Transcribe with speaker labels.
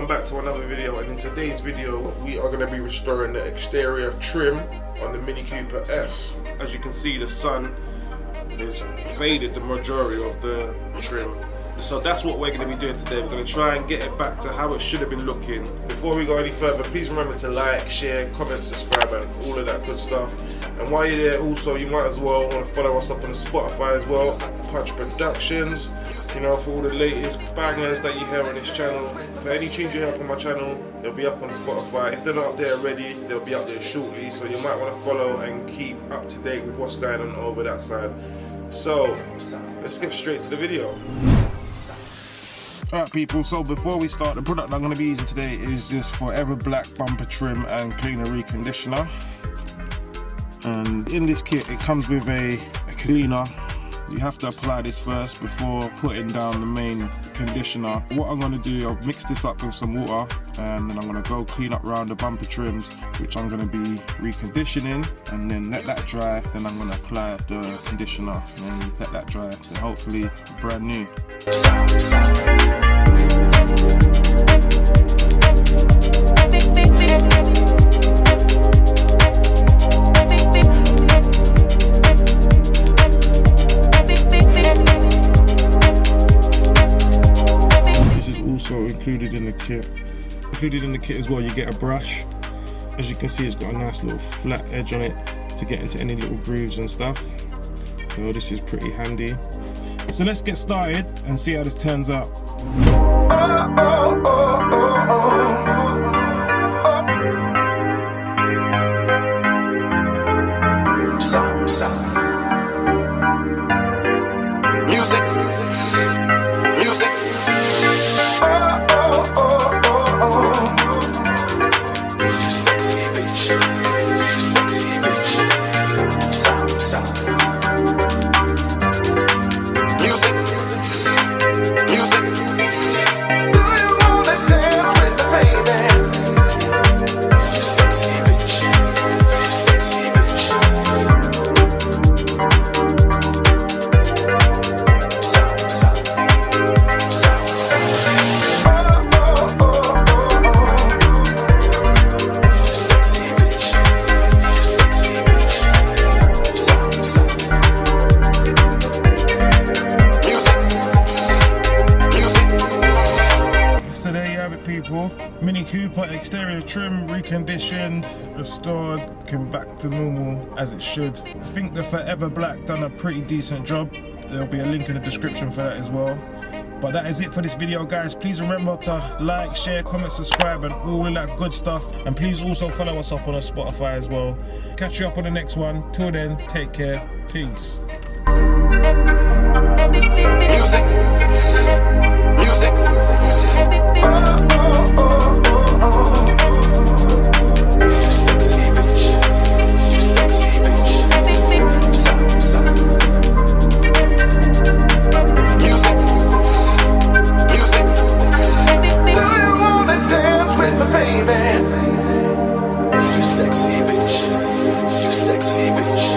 Speaker 1: welcome back to another video, and in today's video we are going to be restoring the exterior trim on the Mini Cooper S. As you can see, the sun has faded the majority of the trim, so that's what we're going to be doing today. We're going to try and get it back to how it should have been looking. Before we go any further, please remember to like, share, comment, subscribe and all of that good stuff. And while you're there also, you might as well want to follow us up on Spotify as well, Punch Productions, you know, for all the latest bangers that you hear on this channel. For any tunes you hear up on my channel, they'll be up on Spotify. If they're not up there already, they'll be up there shortly, so you might want to follow and keep up to date with what's going on over that side. So let's get straight to the video. Alright people, so before we start, the product I'm going to be using today is this Forever Black bumper trim and cleaner reconditioner. And in this kit it comes with a cleaner. You have to apply this first before putting down the main conditioner. What I'm going to do, I'll mix this up with some water and then I'm going to go clean up around the bumper trims, which I'm going to be reconditioning, and then let that dry. Then I'm going to apply the conditioner and then let that dry, so hopefully brand new. Included in the kit as well, you get a brush. As you can see, it's got a nice little flat edge on it to get into any little grooves and stuff, so this is pretty handy. So let's get started and see how this turns out. People, Mini Cooper exterior trim reconditioned, restored, came back to normal as it should. I think the Forever Black done a pretty decent job. There'll be a link in the description for that as well. But that is it for this video, guys. Please remember to like, share, comment, subscribe and all of that good stuff, and please also follow us up on Spotify as well. Catch you up on the next one. Till then, take care, peace. Sexy bitch.